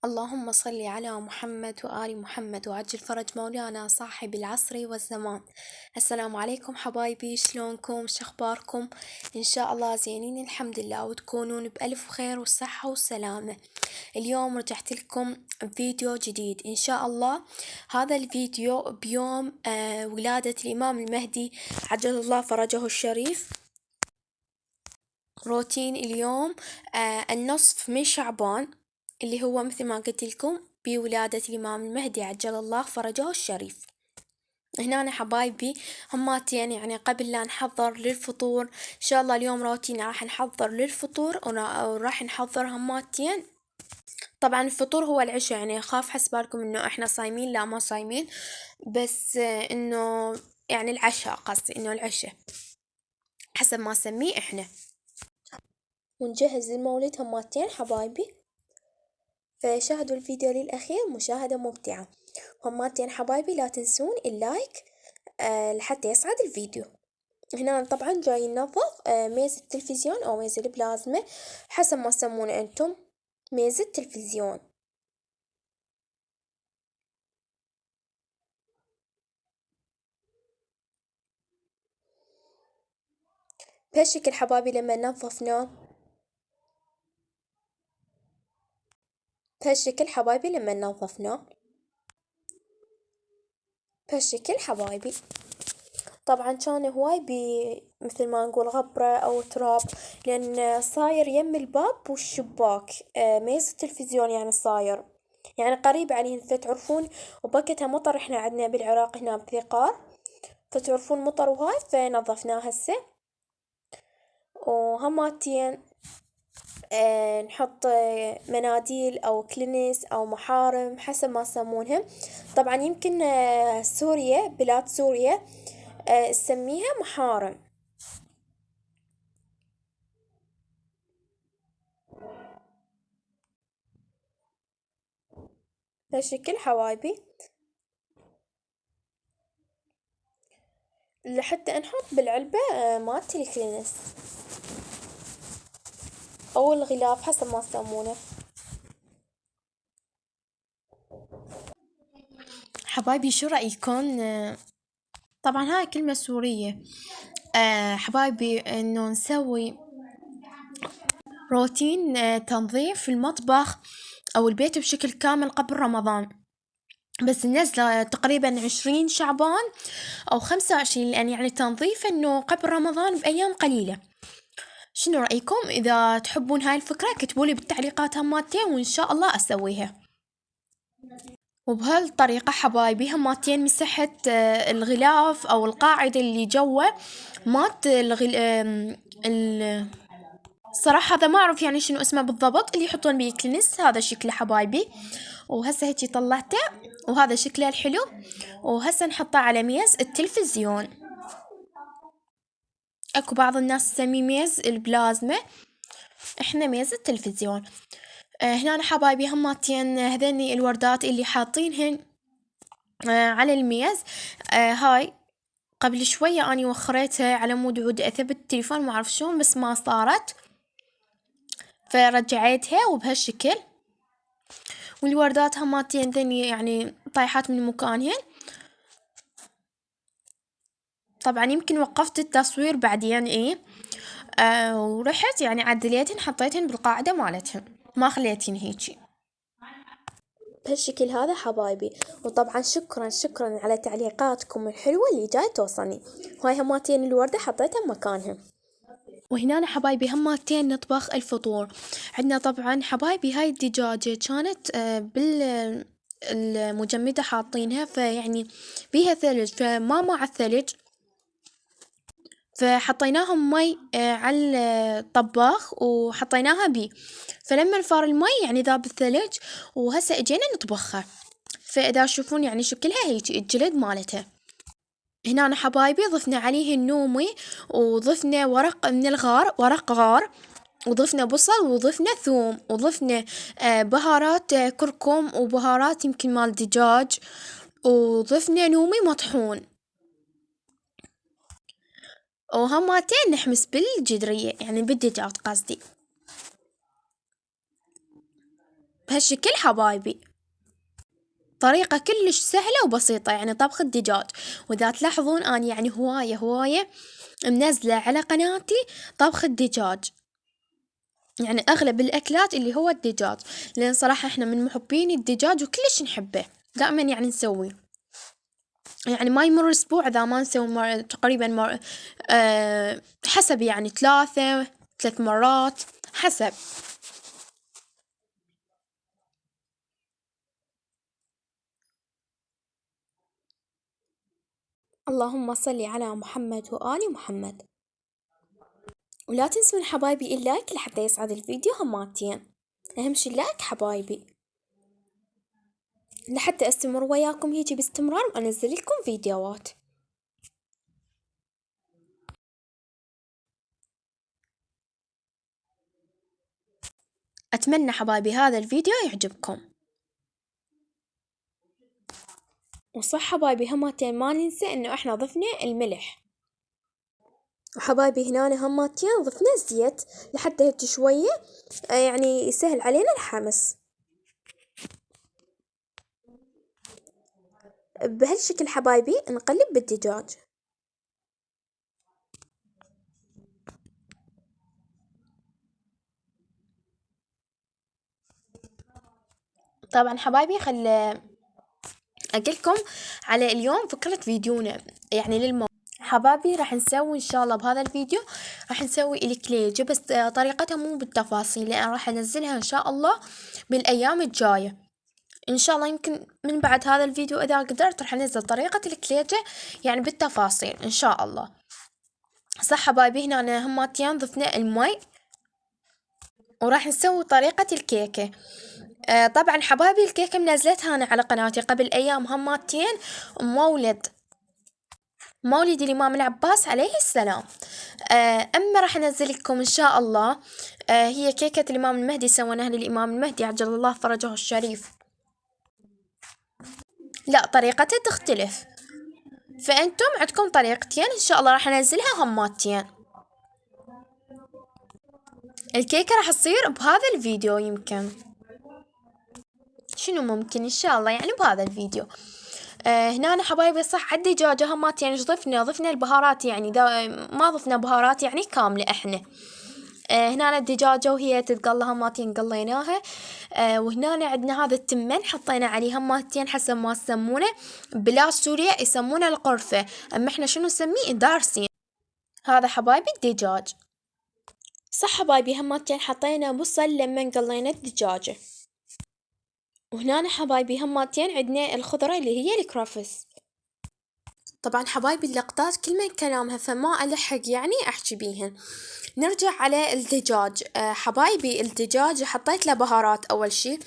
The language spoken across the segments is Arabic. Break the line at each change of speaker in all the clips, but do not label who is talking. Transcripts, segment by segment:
اللهم صل على محمد وآل محمد وعجل فرج مولانا صاحب العصر والزمان. السلام عليكم حبايبي، شلونكم؟ شخباركم؟ إن شاء الله زينين الحمد لله، وتكونون بألف خير والصحة والسلامة. اليوم رجعت لكم بفيديو جديد إن شاء الله. هذا الفيديو بيوم ولادة الإمام المهدي عجل الله فرجه الشريف. روتين اليوم النصف من شعبان، اللي هو مثل ما قلت لكم بولادة الإمام المهدي عجل الله فرجه الشريف. هنا أنا حبايبي هماتين يعني قبل لا نحضر للفطور، إن شاء الله اليوم روتين راح نحضر للفطور وراح نحضر هماتين. طبعا الفطور هو العشاء، يعني خاف حسبالكم إنه إحنا صايمين، لا ما صايمين، بس إنه يعني العشاء، قصدي إنه العشاء حسب ما نسميه إحنا. ونجهز للمولد هماتين حبايبي، فشاهدوا الفيديو للأخير مشاهدة ممتعة. هماتين حبايبي لا تنسون اللايك لحتى يصعد الفيديو. هنا طبعا جاي ننظف ميز التلفزيون أو ميز البلازما حسب ما تسمونه أنتم، ميز التلفزيون. بهالشكل حبايبي لما نظفناه، بهالشكل حبايبي لما نظفناه، بهالشكل حبايبي. طبعا كان هواي مثل ما نقول غبرة أو تراب، لأن صاير يم الباب والشباك ميز التلفزيون، يعني صاير يعني قريب عليه، فتعرفون وبكتها مطر، احنا عندنا بالعراق هنا بثقار، فتعرفون مطر وهاي، فنظفناه هسه. وهماتين نحط مناديل أو كلينس أو محارم حسب ما يسمونها. طبعا يمكن سوريا، بلاد سوريا تسميها محارم. بهالشكل حبايبي لحتى نحط بالعلبة مالت الكلينس أو الغلاف حسب ما تسمونه. حبايبي شو رأيكم؟ طبعا هاي كلمة سورية. حبايبي إنه نسوي روتين تنظيف المطبخ أو البيت بشكل كامل قبل رمضان، بس ننزله تقريبا 20 شعبان أو 25، لأن يعني تنظيف إنه قبل رمضان بأيام قليلة. شنو رأيكم؟ إذا تحبون هاي الفكرة كتبولي بالتعليقات هماتين، وإن شاء الله أسويها. وبهالطريقة حبايبي هماتين مسحت الغلاف أو القاعدة اللي جوا مات صراحة هذا ما أعرف يعني شنو اسمه بالضبط، اللي يحطون بيه كلينس، هذا شكله حبايبي. وهسه هيجي طلعته، وهذا شكله الحلو. وهسه نحطه على ميز التلفزيون. اكو بعض الناس تسميه ميز البلازما، احنا ميز التلفزيون. هنا حبايبي هماتين هذني الوردات اللي حاطينهن على الميز. هاي قبل شوية أني وخريتها على مود عود أثبت التليفون، ما أعرف شلون بس ما صارت، فرجعتها وبهالشكل. والوردات هماتين ذني يعني طايحات من مكانهن. طبعا يمكن وقفت التصوير بعدين ورحت يعني عدليتهن حطيتهن بالقاعدة مالتهن، ما خليتهن هيجي بهالشكل هذا حبايبي. وطبعا شكرا على تعليقاتكم الحلوة اللي جاي توصلني. هاي هماتين الوردة حطيتها مكانها. وهنا أنا حبايبي هماتين نطبخ الفطور. عندنا طبعا حبايبي هاي الدجاجة كانت المجمدة حاطينها، فيعني بيها ثلج، فما مع الثلج، فحطيناهم مي على الطباخ وحطيناها بيه، فلما انفار المي يعني ذاب الثلج. وهسه اجينا نطبخها، فإذا تشوفون يعني شكلها هيجي الجلد مالتها. هنا أنا حبايبي ضفنا عليه النومي، وضفنا ورق من الغار، ورق غار، وضفنا بصل، وضفنا ثوم، وضفنا بهارات كركم، وبهارات يمكن مال دجاج، وضفنا نومي مطحون. وهماتين نحمس بالجدرية يعني بالدجاج قصدي. بهالشكل حبايبي. طريقة كلش سهلة وبسيطة يعني طبخ الدجاج. وإذا تلاحظون أنا يعني هواية منزلة على قناتي طبخ الدجاج، يعني أغلب الأكلات اللي هو الدجاج، لأن صراحة إحنا من محبين الدجاج وكلش نحبه دائما يعني نسوي، يعني ما يمر أسبوع إذا ما نسوي تقريبا حسب يعني 3 مرات حسب. اللهم صل على محمد وآل محمد. ولا تنسون حبايبي اللايك لحتى يصعد الفيديو هماتين، أهم شي اللايك حبايبي لحتى أستمر وياكم هيجي باستمرار وأنزل لكم فيديوهات. أتمنى حبايبي هذا الفيديو يعجبكم. وصح حبايبي هماتين ما ننسى إنه إحنا ضفنا الملح. وحبايبي هنا هماتين ضفنا الزيت لحتى هيك شوية يعني يسهل علينا الحمص. بهالشكل حبايبي نقلب بالدجاج. طبعا حبايبي أقولكم على اليوم فكرة فيديونا يعني حبايبي راح نسوي إن شاء الله بهذا الفيديو راح نسوي الكليجة، بس طريقتها مو بالتفاصيل لأن راح أنزلها إن شاء الله بالأيام الجاية إن شاء الله. يمكن من بعد هذا الفيديو إذا قدرت راح أنزل طريقة الكليجة يعني بالتفاصيل إن شاء الله. صح حبايبي هنا هماتين ضفنا المي وراح نسوي طريقة الكيكة. طبعا حبايبي الكيكة منزلتها أنا على قناتي قبل أيام هماتين، مولد الإمام العباس عليه السلام. أما راح أنزل لكم إن شاء الله هي كيكة الإمام المهدي سويناها للإمام المهدي عجل الله فرجه الشريف. لا طريقتها تختلف، فأنتم عندكم طريقتين إن شاء الله راح أنزلها هماتين. الكيكة راح تصير بهذا الفيديو يمكن، شنو ممكن إن شاء الله يعني بهذا الفيديو. هنا حبايبي صح عندي دجاجة همات يعني ضفنا البهارات يعني ما ضفنا بهارات يعني كاملة إحنا. هنا الدجاجة وهي تتقلى هماتين قليناها. وهنا عندنا هذا التمن حطينا عليه هماتين حسب ما يسمونه، بلاد سوريا يسمونه القرفة، أما إحنا شنو نسميه دارسين. هذا حبايبي الدجاج. صح حبايبي هماتين حطينا بصل لما قلينا الدجاجة. وهنا حبايبي هماتين عندنا الخضرة اللي هي الكرفس. طبعا حبايبي اللقطات كل من كلامها فما ألحق يعني أحكي بيهن. نرجع على الدجاج. حبايبي الدجاج حطيت له بهارات أول شي،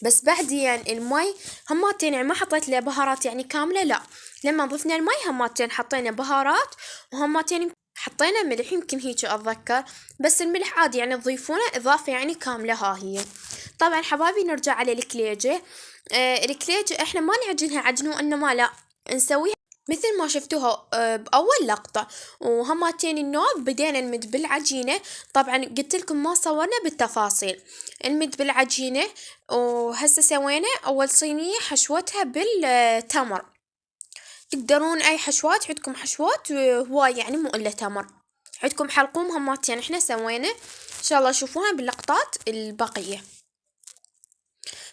بس بعدين يعني المي هماتين يعني ما حطيت له بهارات يعني كاملة، لا لما ضفنا المي هماتين حطينا بهارات وهماتين حطينا ملح يمكن هيك أتذكر، بس الملح عادي يعني تضيفونه إضافة يعني كاملة ها هي. طبعا حبايبي نرجع على الكليجة. الكليجة احنا ما نعجنها عجن وإنما لا نسويها مثل ما شفتوها بأول لقطة. وهماتين النوع بدينا نمد بالعجينة. طبعا قلت لكم ما صورنا بالتفاصيل، نمد بالعجينة. وهسه سوينا أول صينية حشوتها بالتمر. تقدرون أي حشوات عندكم حشوات هواي يعني مو إلا تمر، عندكم حلقوم هماتين احنا سوينا إن شاء الله شوفوها باللقطات البقية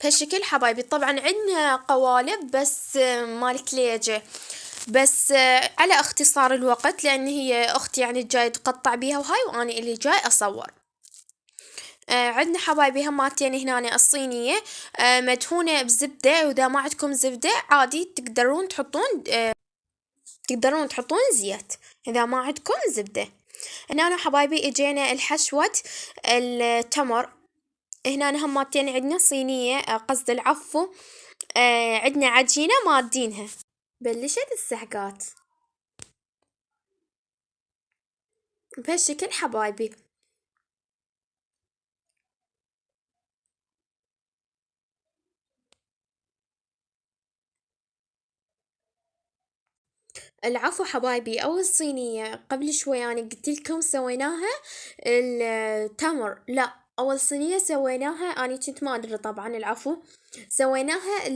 بهالشكل حبايبي. طبعا عندنا قوالب بس مال كليجة، بس على اختصار الوقت لأن هي أختي يعني جاي تقطع بيها وهاي وأنا اللي جاي أصور. عندنا حبايبي هماتين هنا الصينية مدهونة بزبدة، وإذا ما عندكم زبدة عادي تقدرون تحطون زيت إذا ما عندكم زبدة. هنا حبايبي اجينا الحشوة التمر. هنا هماتين عندنا صينية قصد العفو عندنا عجينة مادينها. بلشت السحقات بهالشكل حبايبي. العفو حبايبي، أول صينية قبل شوي أنا قلت لكم سويناها التمر، لا أول صينية سويناها أني كنت ما أدري طبعا، العفو، سويناها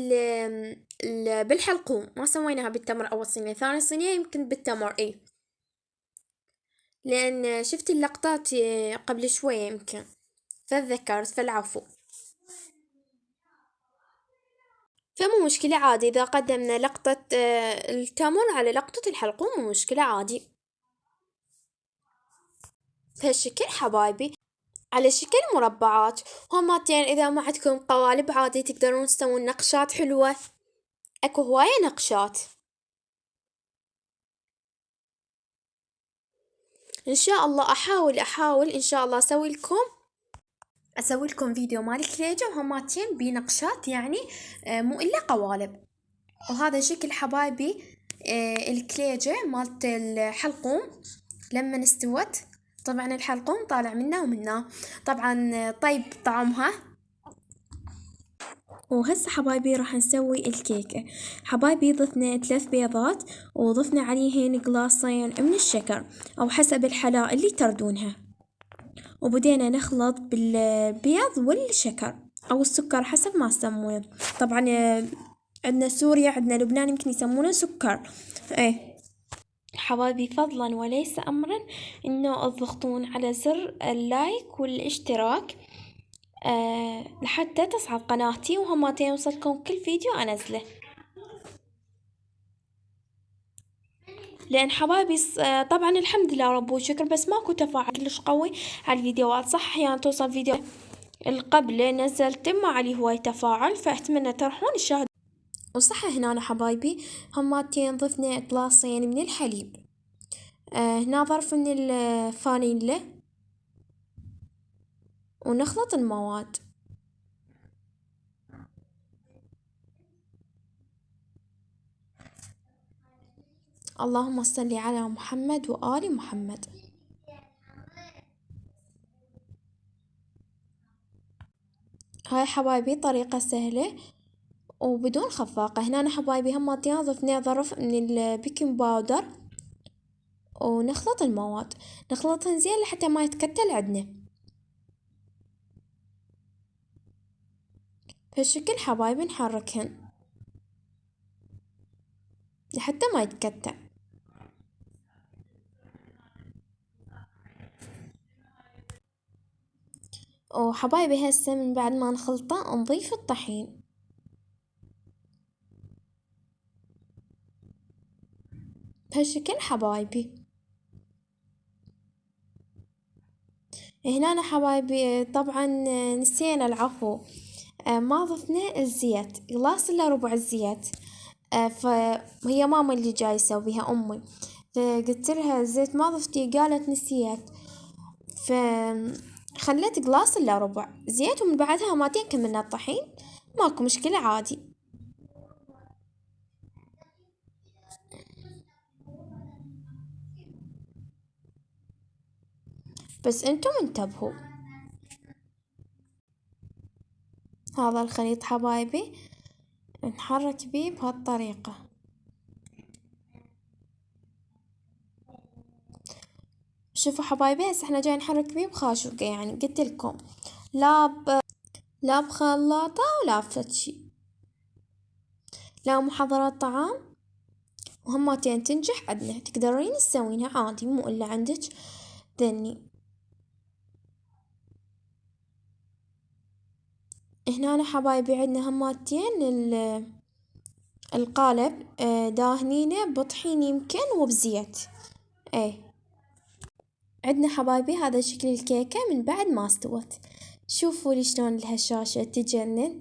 بالحلقوم، ما سويناها بالتمر. أول صينية. ثاني صينية يمكن بالتمر، إي، لأن شفت اللقطات قبل شوية يمكن فذكرت، فالعفو. فمو مشكلة عادي إذا قدمنا لقطة التمر على لقطة الحلقوم، مو مشكلة عادي. بهالشكل حبايبي، على شكل مربعات. وهمتين إذا ما عندكم قوالب عادي تقدرون تسوون نقشات حلوة، اكو هواية نقشات. ان شاء الله احاول ان شاء الله اسوي لكم فيديو مال كليجة وهماتين بنقشات يعني، مو الا قوالب. وهذا شكل حبايبي الكليجة مالت الحلقوم لما استوت. طبعا الحلقوم طالع منا ومنا، طبعا طيب طعمها. وهسه حبايبي راح نسوي الكيكة. حبايبي ضفنا 3 بيضات، وضفنا عليهن قلاصين من الشكر أو حسب الحلا اللي تردونها، وبدينا نخلط بالبيض والشكر أو السكر حسب ما تسمونه. طبعا عندنا سوريا، عندنا لبنان يمكن يسمونه سكر. ايه حبايبي، فضلا وليس أمرا إنه تضغطون على زر اللايك والاشتراك لحتى تصعد قناتي وهمتين يوصلكم كل فيديو أنزله. لأن حبايبي طبعا الحمد لله رب وشكر، بس ماكو تفاعل كلش قوي على الفيديوهات. صح أحيانا توصل فيديو القبل نزلت ما عليه هواي تفاعل، فأتمنى تروحون تشاهدون. وصح هنا أنا حبايبي همتين ضفنا قلاصين من الحليب. هنا ظرف من الفانيلا، ونخلط المواد. اللهم صل على محمد وآل محمد. هاي حبايبي طريقة سهلة وبدون خفاقة. هنا أنا حبايبي همتين ضفنا ظرف من البيكنج باودر، ونخلط المواد، نخلطهن زين لحتى ما يتكتل عندنا. بهالشكل حبايبي نحركهن لحتى ما يتكتل. وحبايبي هسه من بعد ما نخلطه نضيف الطحين. بهالشكل حبايبي. هنا أنا حبايبي طبعا نسينا، العفو، ما ضفنا الزيت، قلاص إلا ربع الزيت. فهي ماما اللي جاي يسويها، أمي، فقلت لها الزيت ما ضفتي، قالت نسيت، فخليت قلاص إلا ربع زيت. ومن بعدها ماتين كملنا الطحين، ماكو مشكلة عادي. بس انتم انتبهوا. هذا الخليط حبايبي نحرك بيه بهالطريقة. شوفوا حبايبي هسه احنا جاي نحرك بيه بخاشوقة، يعني قلت لكم لا بخلاطة ولا بفد شي، لا محضرات طعام. وهمتين تنجح عدنا، تقدرين تسوينها عادي، مو إلا عندك ذني. هنا أنا حبايبي عندنا همتين القالب داهنينه بطحين يمكن وبزيت. ايه عندنا حبايبي هذا شكل الكيكة من بعد ما استوت. شوفوا لي شلون الهشاشة تجنن،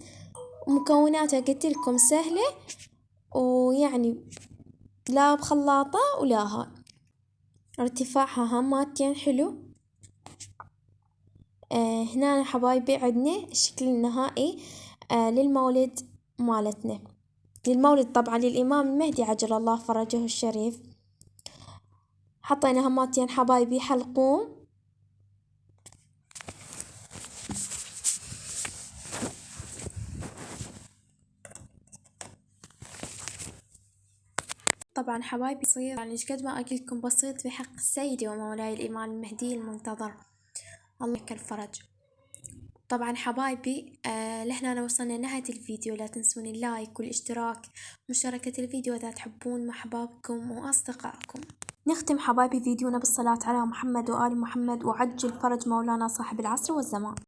ومكوناتها قلت لكم سهلة، ويعني لا بخلاطة ولا هاي. ارتفاعها هماتين حلو. هنا حبايبي عندنا الشكل النهائي للمولد مالتنا، للمولد طبعا للإمام المهدي عجل الله فرجه الشريف. حطينا هماتين حبايبي حلقوم، طبعا حبايبي بسيط، يعني قد ما أقولكم بسيط بحق سيدي ومولاي الإمام المهدي المنتظر، الله يك الفرج. طبعا حبايبي لهنا وصلنا لنهاية الفيديو. لا تنسون اللايك والاشتراك ومشاركة الفيديو إذا تحبون مع أحبابكم وأصدقائكم. نختم حبايبي فيديونا بالصلاة على محمد وآل محمد، وعجل فرج مولانا صاحب العصر والزمان.